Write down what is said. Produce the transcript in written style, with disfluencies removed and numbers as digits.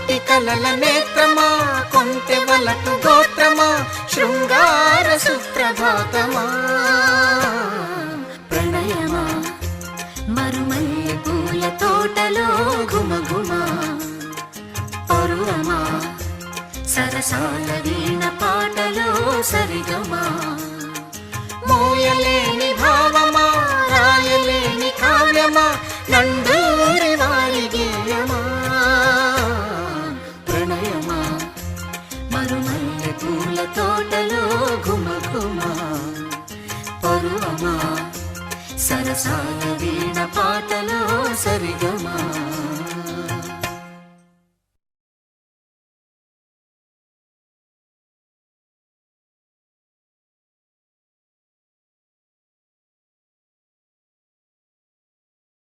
కోటి కలల నేత్రమా, కొంటె వలపు గోత్రమా, శృంగార సుప్రభాతమా. ప్రణయమా మరుమల్లె పూల తోటలో ఘుమఘుమా, పరువమా సరసాల వీణ పాటలో సరిగమా. మోయలేని భావమా, రాయలేని కావ్యమా, నండూరి వారి గేయమా. ప్రణయమా మరుమల్లె పూల తోటలో ఘుమఘుమా, పరువమా సరసాల వీణ పాట